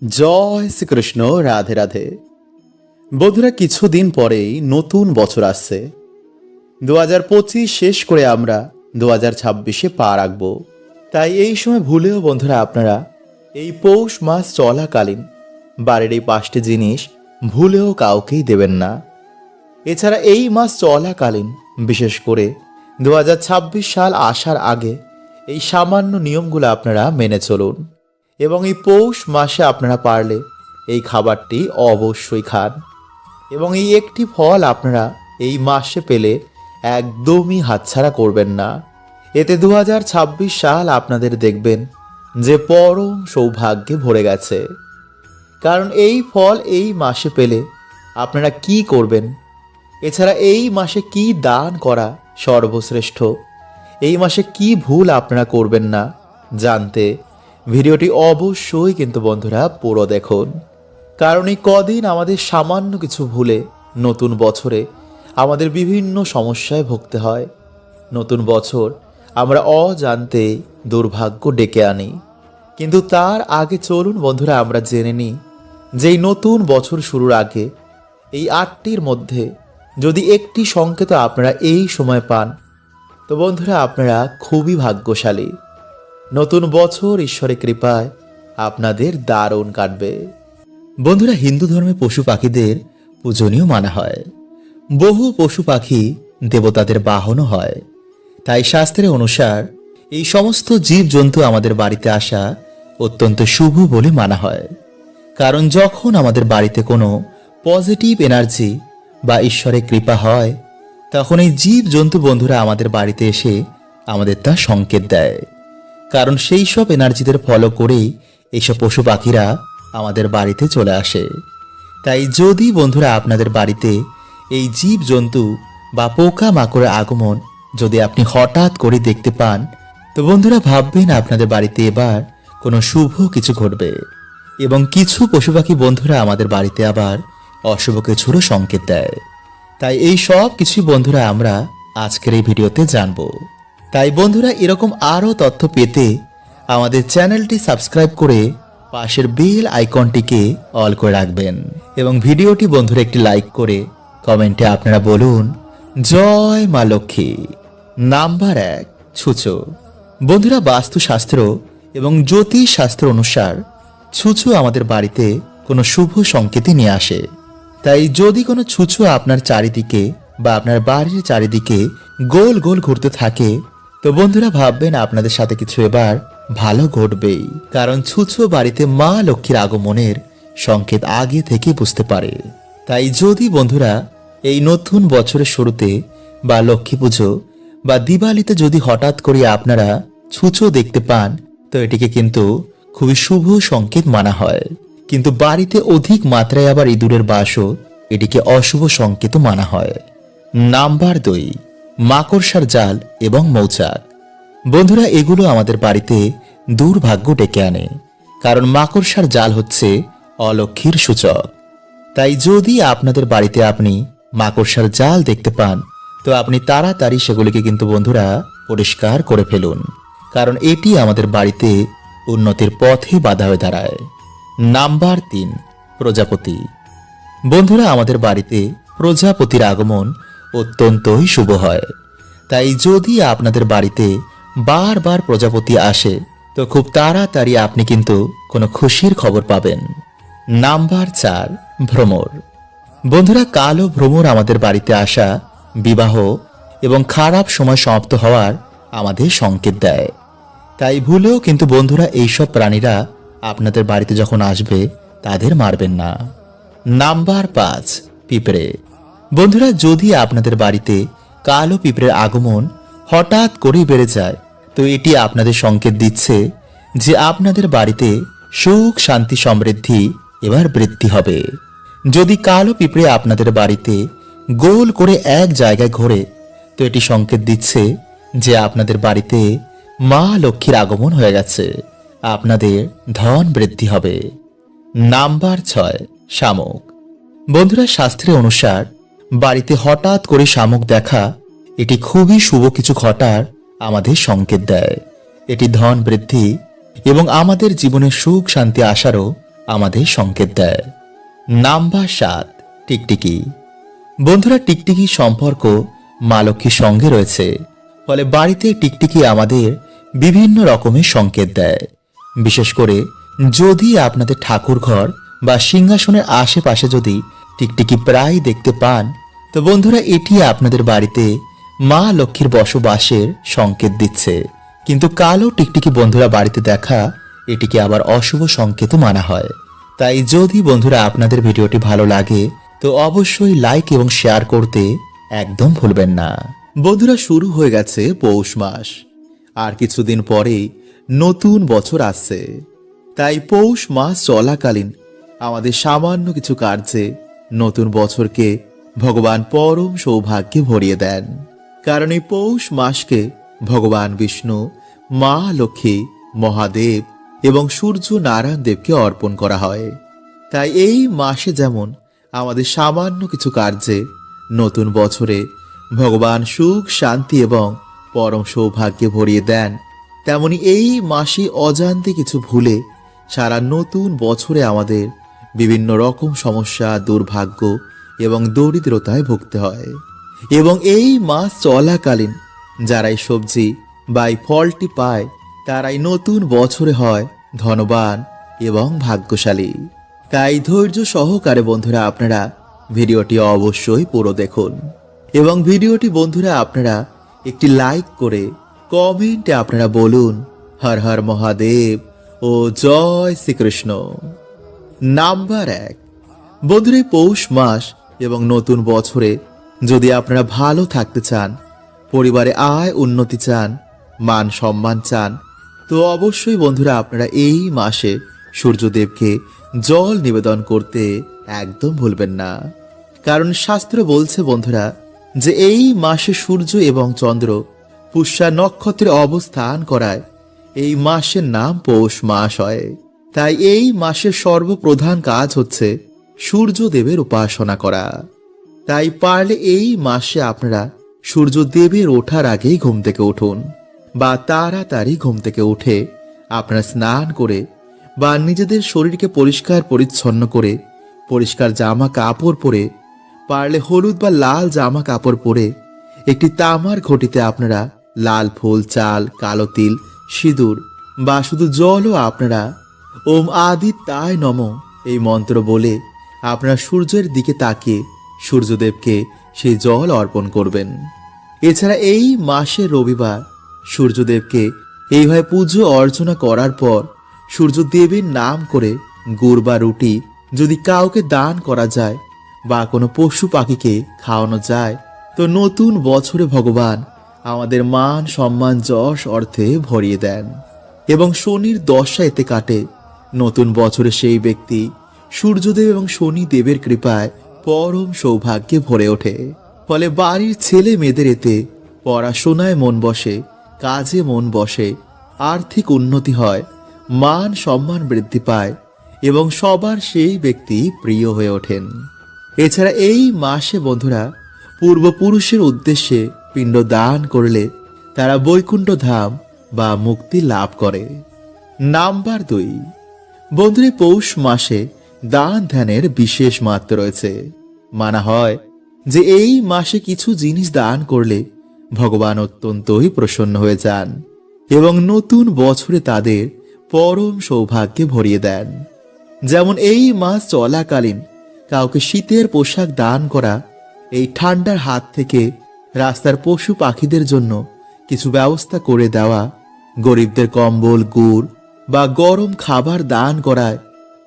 জয় শ্রীকৃষ্ণ। রাধে রাধে। বন্ধুরা, কিছুদিন পরেই নতুন বছর আসছে। 2025 শেষ করে আমরা 2026-এ পা রাখব। তাই এই সময় ভুলেও বন্ধুরা আপনারা এই পৌষ মাস চলাকালীন বাড়ির এই 5টি জিনিস ভুলেও কাউকেই দেবেন না। এছাড়া এই মাস চলাকালীন বিশেষ করে 2026 সাল আসার আগে এই সামান্য নিয়মগুলো আপনারা মেনে চলুন এবং এই পৌষ মাসে আপনারা পারলে এই খাবারটি অবশ্যই খান এবং এই একটি ফল আপনারা এই মাসে পেলে একদমই হাতছাড়া করবেন না। এতে 2026 সাল আপনাদের দেখবেন যে পরম সৌভাগ্যে ভরে গেছে। কারণ এই ফল এই মাসে পেলে আপনারা কি করবেন, এছাড়া এই মাসে কি দান করা সর্বশ্রেষ্ঠ, এই মাসে কি ভুল আপনারা করবেন না জানতে ভিডিওটি অবশ্যই কিন্তু বন্ধুরা পুরো দেখুন। কারণ এই কদিন আমাদের সামান্য কিছু ভুলে নতুন বছরে আমাদের বিভিন্ন সমস্যায় ভুগতে হয়। নতুন বছর আমরা অজান্তে দুর্ভাগ্য ডেকে আনি। কিন্তু তার আগে চলুন বন্ধুরা আমরা জেনে নিই যে এই নতুন বছর শুরুর আগে এই 8টির মধ্যে যদি একটি সংকেত আপনারা এই সময় পান তো বন্ধুরা আপনারা খুবই ভাগ্যশালী। নতুন বছর ঈশ্বরের কৃপায় আপনাদের দারুণ কাটবে। বন্ধুরা, হিন্দু ধর্মে পশু পাখিদের পূজনীয় মানা হয়। বহু পশু পাখি দেবতাদের বাহনও হয়। তাই শাস্ত্রের অনুসার এই সমস্ত জীবজন্তু আমাদের বাড়িতে আসা অত্যন্ত শুভ বলে মানা হয়। কারণ যখন আমাদের বাড়িতে কোনো পজিটিভ এনার্জি বা ঈশ্বরের কৃপা হয় তখন এই জীবজন্তু বন্ধুরা আমাদের বাড়িতে এসে আমাদের তা সংকেত দেয়। কারণ সেই সব এনার্জিদের ফলো করেই এইসব পশু পাখিরা আমাদের বাড়িতে চলে আসে। তাই যদি বন্ধুরা আপনাদের বাড়িতে এই জীবজন্তু বা পোকা মাকড়ের আগমন যদি আপনি হঠাৎ করে দেখতে পান তো বন্ধুরা ভাববেন আপনাদের বাড়িতে এবার কোনো শুভ কিছু ঘটবে। এবং কিছু পশু পাখি বন্ধুরা আমাদের বাড়িতে আবার অশুভ কিছুরও সংকেত দেয়। তাই এই সব কিছুই বন্ধুরা আমরা আজকের এই ভিডিওতে জানব। তাই বন্ধুরা এরকম আরও তথ্য পেতে আমাদের চ্যানেলটি সাবস্ক্রাইব করে পাশের বেল আইকনটিকে অল করে রাখবেন এবং ভিডিওটি বন্ধুরা একটি লাইক করে কমেন্টে আপনারা বলুন জয় মা লক্ষ্মী। নাম্বার 1, ছুঁচো। বন্ধুরা, বাস্তুশাস্ত্র এবং জ্যোতিষ শাস্ত্র অনুসার ছুঁচো আমাদের বাড়িতে কোনো শুভ সংকেতই নিয়ে আসে। তাই যদি কোনো ছুঁচো আপনার চারিদিকে বা আপনার বাড়ির চারিদিকে গোল গোল ঘুরতে থাকে তো বন্ধুরা ভাববেন আপনাদের সাথে কিছু এবার ভালো ঘটবেই। কারণ ছুঁচো বাড়িতে মা লক্ষ্মীর আগমনের সংকেত আগে থেকে বুঝতে পারে। তাই যদি বন্ধুরা এই নতুন বছরের শুরুতে বা লক্ষ্মী পুজো বা দিওয়ালিতে যদি হঠাৎ করে আপনারা ছুঁচো দেখতে পান তো এটিকে কিন্তু খুবই শুভ সংকেত মানা হয়। কিন্তু বাড়িতে অধিক মাত্রায় আবার ইঁদুরের বাসও এটিকে অশুভ সংকেত মানা হয়। নাম্বার 2, মাকড়সার জাল এবং মৌচাক। বন্ধুরা, এগুলো আমাদের বাড়িতে দুর্ভাগ্য ডেকে আনে। কারণ মাকড়সার জাল হচ্ছে অলক্ষ্মীর সূচক। তাই যদি আপনাদের বাড়িতে আপনি মাকড়সার জাল দেখতে পান তো আপনি তাড়াতাড়ি সেগুলিকে কিন্তু বন্ধুরা পরিষ্কার করে ফেলুন। কারণ এটি আমাদের বাড়িতে উন্নতির পথে বাধা হয়ে দাঁড়ায়। নাম্বার 3, প্রজাপতি। বন্ধুরা, আমাদের বাড়িতে প্রজাপতির আগমন অত্যন্তই শুভ হয়। তাই যদি আপনাদের বাড়িতে বারবার প্রজাপতি আসে তো খুব তাড়াতাড়ি আপনি কিন্তু কোনো খুশির খবর পাবেন। নাম্বার 4, ভ্রমর। বন্ধুরা, কালো ভ্রমর আমাদের বাড়িতে আসা বিবাহ এবং খারাপ সময় সমাপ্ত হওয়ার আমাদের সংকেত দেয়। তাই ভুলেও কিন্তু বন্ধুরা এইসব প্রাণীরা আপনাদের বাড়িতে যখন আসবে তাদের মারবেন না। নাম্বার 5, পিঁপড়ে। বন্ধুরা, যদি আপনাদের বাড়িতে কালো পিঁপড়ের আগমন হঠাৎ করেই বেড়ে যায় তো এটি আপনাদের সংকেত দিচ্ছে যে আপনাদের বাড়িতে সুখ শান্তি সমৃদ্ধি এবার বৃদ্ধি হবে। যদি কালো পিঁপড়ে আপনাদের বাড়িতে গোল করে এক জায়গায় ঘোরে তো এটি সংকেত দিচ্ছে যে আপনাদের বাড়িতে মা লক্ষ্মীর আগমন হয়ে গেছে, আপনাদের ধন বৃদ্ধি হবে। নাম্বার 6, শামুক। বন্ধুরা, শাস্ত্রের অনুসার বাড়িতে হঠাৎ করে শামুক দেখা এটি খুবই শুভ কিছু ঘটার আমাদের সংকেত দেয়। এটি ধন বৃদ্ধি এবং আমাদের জীবনে সুখ শান্তি আসারও আমাদের সংকেত দেয়। নাম্বার 7, টিকটিকি। বন্ধুরা, টিকটিকি সম্পর্ক মা লক্ষ্মীর সঙ্গে রয়েছে, ফলে বাড়িতে টিকটিকি আমাদের বিভিন্ন রকমের সংকেত দেয়। বিশেষ করে যদি আপনাদের ঠাকুর ঘর বা সিংহাসনের আশেপাশে যদি টিকটিকি প্রায় দেখতে পান, তো বন্ধুরা এটি আপনাদের বাড়িতে মা লক্ষ্মীর বসবাসের সংকেত দিচ্ছে। কিন্তু কালো টিকটিকি বন্ধুরা বাড়িতে দেখা, এটিকে আবার অশুভ সংকেতও মানা হয়। তাই যদি বন্ধুরা আপনাদের ভিডিওটি ভালো লাগে তো অবশ্যই লাইক এবং শেয়ার করতে একদম ভুলবেন না। বন্ধুরা, শুরু হয়ে গেছে পৌষ মাস, আর কিছুদিন পরেই নতুন বছর আসছে। তাই পৌষ মাস চলাকালীন আমাদের সামান্য কিছু কার্যে নতুন বছরকে ভগবান পরম সৌভাগ্যে ভরিয়ে দেন। কারণ এই পৌষ মাসকে ভগবান বিষ্ণু, মা লক্ষ্মী, মহাদেব এবং সূর্য নারায়ণ দেবকে অর্পণ করা হয়। তাই এই মাসে যেমন আমাদের সামান্য কিছু কার্যে নতুন বছরে ভগবান সুখ, শান্তি এবং পরম সৌভাগ্যে ভরিয়ে দেন, তেমনি এই মাসে অজান্তে কিছু ভুলে সারা নতুন বছরে আমাদের বিভিন্ন রকম সমস্যা, দুর্ভাগ্য এবং দরিদ্রতায় ভুগতে হয়। এবং এই মাস চলাকালীন যারাই সবজি বা এই ফলটি পায়, তারাই নতুন বছরে হয় ধনবান এবং ভাগ্যশালী। তাই ধৈর্য সহকারে বন্ধুরা আপনারা ভিডিওটি অবশ্যই পুরো দেখুন, এবং ভিডিওটি বন্ধুরা আপনারা একটি লাইক করে কমেন্টে আপনারা বলুন হর হর মহাদেব ও জয় শ্রীকৃষ্ণ। নাম্বার 1, বন্ধুরা এই পৌষ মাস এবং নতুন বছরে যদি আপনারা ভালো থাকতে চান, পরিবারে আয় উন্নতি চান, মান সম্মান চান, তো অবশ্যই বন্ধুরা আপনারা এই মাসে সূর্যদেবকে জল নিবেদন করতে একদম ভুলবেন না। কারণ শাস্ত্র বলছে বন্ধুরা যে এই মাসে সূর্য এবং চন্দ্র পুষ্যা নক্ষত্রে অবস্থান করায় এই মাসের নাম পৌষ মাস হয়। তাই এই মাসের সর্বপ্রধান কাজ হচ্ছে সূর্যদেবের উপাসনা করা। তাই পারলে এই মাসে আপনারা সূর্যদেবের ওঠার আগেই ঘুম থেকে উঠুন, বা তাড়াতাড়ি ঘুম থেকে উঠে আপনারা স্নান করে বা নিজেদের শরীরকে পরিষ্কার পরিচ্ছন্ন করে পরিষ্কার জামা কাপড় পরে, পারলে হলুদ বা লাল জামা কাপড় পরে একটি তামার ঘটিতে আপনারা লাল ফুল, চাল, কালো তিল, সিঁদুর বা শুধু জলও আপনারা ওম আদিত্যায় নমঃ এই মন্ত্র বলে আপনারা সূর্যের দিকে তাকিয়ে সূর্যদেবকে সেই জল অর্পণ করবেন। এছাড়া এই মাসের রবিবার সূর্যদেবকে এইভাবে পুজো অর্চনা করার পর সূর্যদেবের নাম করে গুড় বা রুটি যদি কাউকে দান করা যায় বা কোনো পশু পাখিকে খাওয়ানো যায়, তো নতুন বছরে ভগবান আমাদের মান সম্মান যশ অর্থে ভরিয়ে দেন। এবং শনির দশা এতে কাটে। নতুন বছরে সেই ব্যক্তি সূর্যদেব এবং শনি দেবের কৃপায় পরম সৌভাগ্যে ভরে ওঠে। ফলে বাড়ির ছেলে মেয়েদের এতে পড়াশোনায় মন বসে, কাজে মন বসে, আর্থিক উন্নতি হয়, মান সম্মান বৃদ্ধি পায় এবং সবার সেই ব্যক্তি প্রিয় হয়ে ওঠেন। এছাড়া এই মাসে বন্ধুরা পূর্বপুরুষের উদ্দেশ্যে পিণ্ড দান করলে তারা বৈকুণ্ঠ ধাম বা মুক্তি লাভ করে। নাম্বার 2, বন্ধুরা পৌষ মাসে দান ধ্যানের বিশেষ মাত্রা রয়েছে। মানা হয় যে এই মাসে কিছু জিনিস দান করলে ভগবান অত্যন্তই প্রসন্ন হয়ে যান এবং নতুন বছরে তাদের পরম সৌভাগ্যে ভরিয়ে দেন। যেমন এই মাস চলাকালীন কাউকে শীতের পোশাক দান করা, এই ঠান্ডার হাত থেকে রাস্তার পশু পাখিদের জন্য কিছু ব্যবস্থা করে দেওয়া, গরিবদের কম্বল, গুড় বা গরম খাবার দান করায়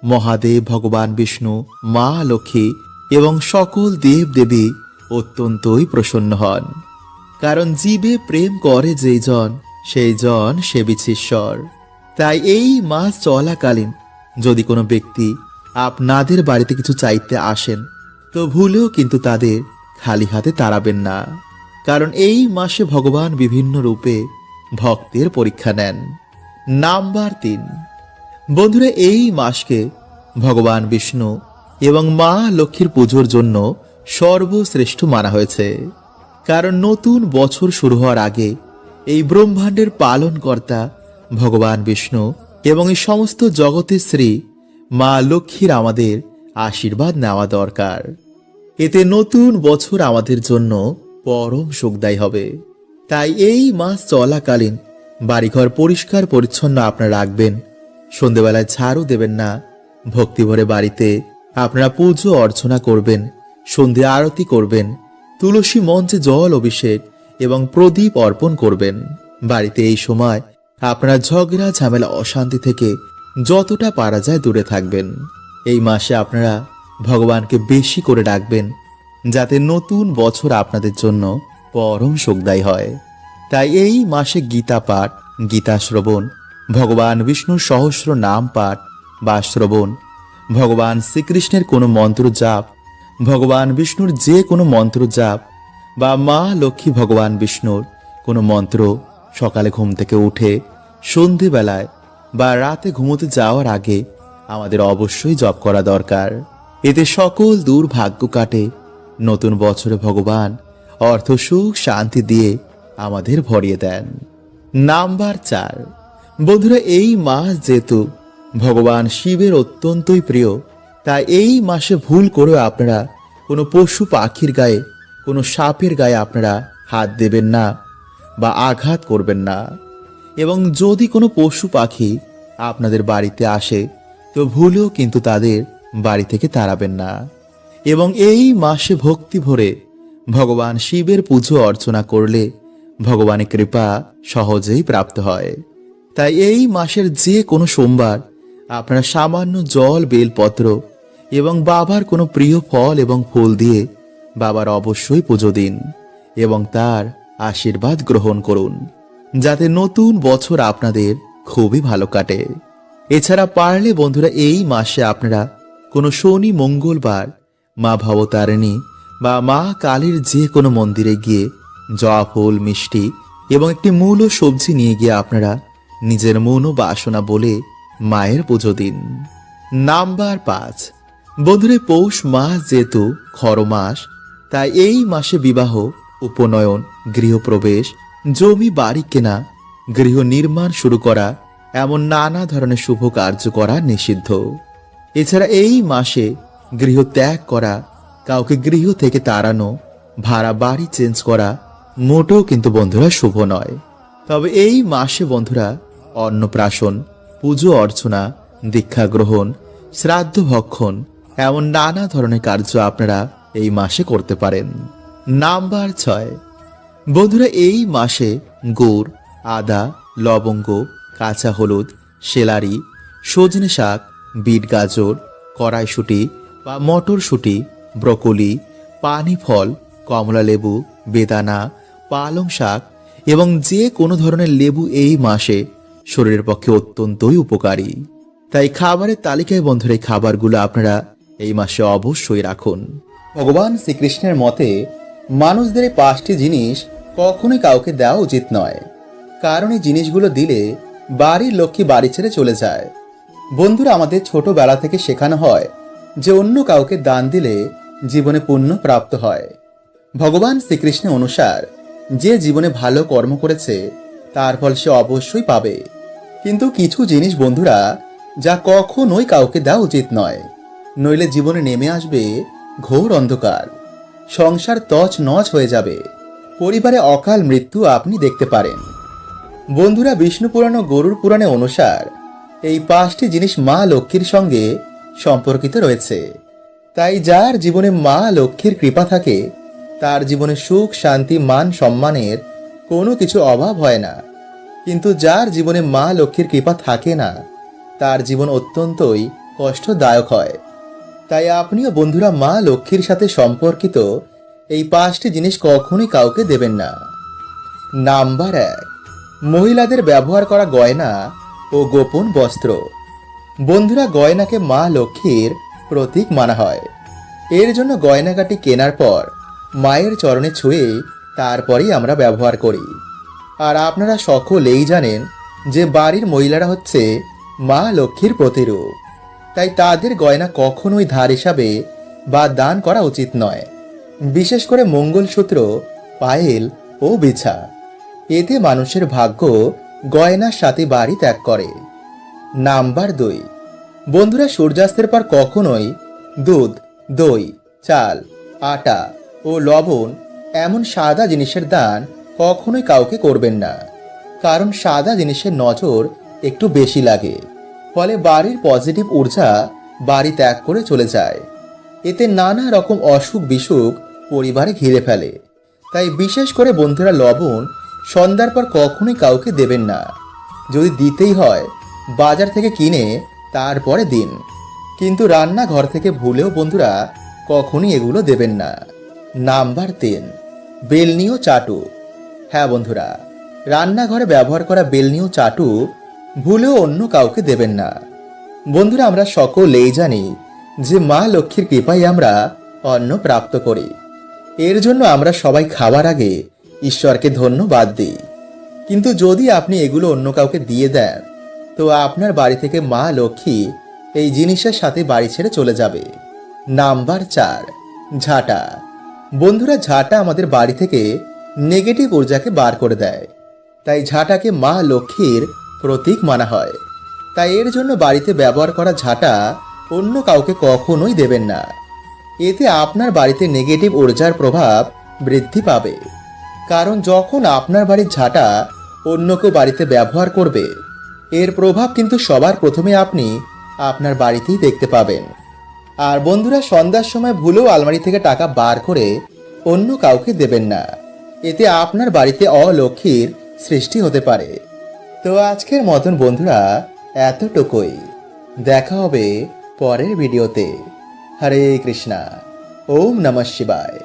মহাদেব, ভগবান বিষ্ণু, মা লক্ষ্মী এবং সকল দেব দেবী অত্যন্তই প্রসন্ন হন। কারণ জীবে প্রেম করে যেই জন সেই জন সেবিছে ঈশ্বর। তাই এই মাস চলাকালীন যদি কোনো ব্যক্তি আপনাদের বাড়িতে কিছু চাইতে আসেন, তো ভুলেও কিন্তু তাদের খালি হাতে তাড়াবেন না। কারণ এই মাসে ভগবান বিভিন্ন রূপে ভক্তের পরীক্ষা নেন। নাম্বার 3, বন্ধুরা এই মাসকে ভগবান বিষ্ণু এবং মা লক্ষ্মীর পুজোর জন্য সর্বশ্রেষ্ঠ মানা হয়েছে। কারণ নতুন বছর শুরু হওয়ার আগে এই ব্রহ্মাণ্ডের পালনকর্তা ভগবান বিষ্ণু এবং এই সমস্ত জগতের শ্রী মা লক্ষ্মীর আমাদের আশীর্বাদ নেওয়া দরকার। এতে নতুন বছর আমাদের জন্য পরম সুখদায়ী হবে। তাই এই মাস চলাকালীন বাড়িঘর পরিষ্কার পরিচ্ছন্ন আপনারা রাখবেন। সন্ধেবেলায় ঝাড়ু দেবেন না। ভক্তিভরে বাড়িতে আপনারা পুজো অর্চনা করবেন, সন্ধে আরতি করবেন, তুলসী মঞ্চে জল অভিষেক এবং প্রদীপ অর্পণ করবেন। বাড়িতে এই সময় আপনারা ঝগড়া ঝামেলা অশান্তি থেকে যতটা পারা যায় দূরে থাকবেন। এই মাসে আপনারা ভগবানকে বেশি করে ডাকবেন, যাতে নতুন বছর আপনাদের জন্য পরম সুখদায়ী হয়। তাই এই মাসে গীতা পাঠ, গীতা শ্রবণ, ভগবান বিষ্ণুর সহস্র নাম পাঠ বা শ্রবণ, ভগবান শ্রীকৃষ্ণের কোনো মন্ত্র জাপ, ভগবান বিষ্ণুর যে কোনো মন্ত্র জাপ বা মা লক্ষ্মী ভগবান বিষ্ণুর কোনো মন্ত্র সকালে ঘুম থেকে উঠে সন্ধেবেলায় বা রাতে ঘুমোতে যাওয়ার আগে আমাদের অবশ্যই জপ করা দরকার। এতে সকল দুর্ভাগ্য কাটে। নতুন বছরে ভগবান অর্থ সুখ শান্তি দিয়ে আমাদের ভরিয়ে দেন। নাম্বার 4, বন্ধুরা, এই মাস যেহেতু ভগবান শিবের অত্যন্তই প্রিয়, তাই এই মাসে ভুল করেও আপনারা কোনো পশু পাখির গায়ে, কোনো সাপের গায়ে আপনারা হাত দেবেন না বা আঘাত করবেন না। এবং যদি কোনো পশু পাখি আপনাদের বাড়িতে আসে তো ভুলেও কিন্তু তাদের বাড়ি থেকে তাড়াবেন না। এবং এই মাসে ভক্তি ভরে ভগবান শিবের পুজো অর্চনা করলে ভগবানের কৃপা সহজেই প্রাপ্ত হয়। তাই এই মাসের যে কোনো সোমবার আপনারা সামান্য জল, বেলপত্র এবং বাবার কোনো প্রিয় ফল এবং ফুল দিয়ে বাবার অবশ্যই পুজো দিন এবং তার আশীর্বাদ গ্রহণ করুন, যাতে নতুন বছর আপনাদের খুবই ভালো কাটে। এছাড়া পারলে বন্ধুরা এই মাসে আপনারা কোনো শনি মঙ্গলবার মা ভবতারিণী বা মা কালীর যে কোনো মন্দিরে গিয়ে জবা ফুল, মিষ্টি এবং একটি মূল ও সবজি নিয়ে গিয়ে আপনারা নিজের মন ও বাসনা বলে মায়ের পুজো দিন। নাম্বার 5, বন্ধুরা, পৌষ মাস যেহেতু খর মাস, তাই এই মাসে বিবাহ, উপনয়ন, গৃহপ্রবেশ, জমি বাড়ি কেনা, গৃহ নির্মাণ শুরু করা এমন নানা ধরনের শুভ কার্য করা নিষিদ্ধ। এছাড়া এই মাসে গৃহ ত্যাগ করা, কাউকে গৃহ থেকে তাড়ানো, ভাড়া বাড়ি চেঞ্জ করা মোটেও কিন্তু বন্ধুরা শুভ নয়। তবে এই মাসে বন্ধুরা অন্নপ্রাশন, পুজো অর্চনা, দীক্ষা গ্রহণ, শ্রাদ্ধ ভক্ষণ এমন নানা ধরনের কার্য আপনারা এই মাসে করতে পারেন। নাম্বার 6, বন্ধুরা, এই মাসে গুড়, আদা, লবঙ্গ, কাঁচা হলুদ, সেলারি, সজনে শাক, বিট গাজর, কড়াইশুঁটি বা মটরশুঁটি, ব্রকলি, পানি ফল, কমলা লেবু, বেদানা, পালং শাক এবং যে কোনো ধরনের লেবু এই মাসে শরীরের পক্ষে অত্যন্তই উপকারী। তাই খাবারের তালিকায় বন্ধুরা এই খাবারগুলো আপনারা এই মাসে অবশ্যই রাখুন। ভগবান শ্রীকৃষ্ণের মতে মানুষদের এই 5টি জিনিস কখনোই কাউকে দেওয়া উচিত নয়, কারণ এই জিনিসগুলো দিলে বাড়ির লক্ষ্মী বাড়ি ছেড়ে চলে যায়। বন্ধুরা, আমাদের ছোটবেলা থেকে শেখানো হয় যে অন্য কাউকে দান দিলে জীবনে পুণ্য প্রাপ্ত হয়। ভগবান শ্রীকৃষ্ণের অনুসার যে জীবনে ভালো কর্ম করেছে তার ফল সে অবশ্যই পাবে। কিন্তু কিছু জিনিস বন্ধুরা যা কখনোই কাউকে দেওয়া উচিত নয়, নইলে জীবনে নেমে আসবে ঘোর অন্ধকার, সংসার তছ নছ হয়ে যাবে, পরিবারে অকাল মৃত্যু আপনি দেখতে পারেন। বন্ধুরা, বিষ্ণু পুরাণ ও গরুর পুরাণে অনুসার এই 5টি জিনিস মা লক্ষ্মীর সঙ্গে সম্পর্কিত রয়েছে। তাই যার জীবনে মা লক্ষ্মীর কৃপা থাকে তার জীবনে সুখ, শান্তি, মান সম্মানের কোনো কিছু অভাব হয় না। কিন্তু যার জীবনে মা লক্ষ্মীর কৃপা থাকে না তার জীবন অত্যন্তই কষ্টদায়ক হয়। তাই আপনিও বন্ধুরা মা লক্ষ্মীর সাথে সম্পর্কিত এই 5টি জিনিস কখনোই কাউকে দেবেন না। নাম্বার 1, মহিলাদের ব্যবহার করা গয়না ও গোপন বস্ত্র। বন্ধুরা, গয়নাকে মা লক্ষ্মীর প্রতীক মানা হয়। এর জন্য গয়নাগাটি কেনার পর মায়ের চরণে ছুঁয়ে তারপরেই আমরা ব্যবহার করি। আর আপনারা সকলেই জানেন যে বাড়ির মহিলারা হচ্ছে মা লক্ষ্মীর প্রতিরূপ। তাই তাদের গয়না কখনোই ধার হিসাবে বা দান করা উচিত নয়, বিশেষ করে মঙ্গলসূত্র, পায়েল ও বিছা। এতে মানুষের ভাগ্য গয়নার সাথে বাড়ি ত্যাগ করে। নাম্বার 2, বন্ধুরা, সূর্যাস্তের পর কখনোই দুধ, দই, চাল, আটা ও লবণ এমন সাদা জিনিসের দান কখনোই কাউকে করবেন না। কারণ সাদা জিনিসের নজর একটু বেশি লাগে, ফলে বাড়ির পজিটিভ ঊর্জা বাড়ি ত্যাগ করে চলে যায়। এতে নানা রকম অসুখ বিসুখ পরিবারে ঘিরে ফেলে। তাই বিশেষ করে বন্ধুরা, লবণ সন্ধ্যার পর কখনোই কাউকে দেবেন না। যদি দিতেই হয় বাজার থেকে কিনে তারপরে দিন, কিন্তু রান্নাঘর থেকে ভুলেও বন্ধুরা কখনই এগুলো দেবেন না। নাম্বার 3, বেলনি ও চাটু। হ্যাঁ বন্ধুরা, রান্নাঘরে ব্যবহার করা বেলনি ও চাটু ভুলেও অন্য কাউকে দেবেন না। বন্ধুরা, আমরা সকলেই জানি যে মা লক্ষ্মীর কৃপায় আমরা অন্ন প্রাপ্ত করি। এর জন্য আমরা সবাই খাবার আগে ঈশ্বরকে ধন্যবাদ দিই। কিন্তু যদি আপনি এগুলো অন্য কাউকে দিয়ে দেন, তো আপনার বাড়ি থেকে মা লক্ষ্মী এই জিনিসের সাথে বাড়ি ছেড়ে চলে যাবে। নাম্বার 4, ঝাঁটা। বন্ধুরা, ঝাঁটা আমাদের বাড়ি থেকে নেগেটিভ ঊর্জাকে বার করে দেয়। তাই ঝাঁটাকে মা লক্ষ্মীর প্রতীক মানা হয়। তাই এর জন্য বাড়িতে ব্যবহার করা ঝাঁটা অন্য কাউকে কখনোই দেবেন না। এতে আপনার বাড়িতে নেগেটিভ ঊর্জার প্রভাব বৃদ্ধি পাবে। কারণ যখন আপনার বাড়ির ঝাঁটা অন্য কেউ বাড়িতে ব্যবহার করবে, এর প্রভাব কিন্তু সবার প্রথমে আপনি আপনার বাড়িতেই দেখতে পাবেন। আর বন্ধুরা, সন্ধ্যার সময় ভুলেও আলমারি থেকে টাকা বার করে অন্য কাউকে দেবেন না। এতে আপনার বাড়িতে অলক্ষ্মীর সৃষ্টি হতে পারে। তো আজকের মতন বন্ধুরা এতটুকুই। দেখা হবে পরের ভিডিওতে। হরে কৃষ্ণা। ওম নমঃ শিবায়।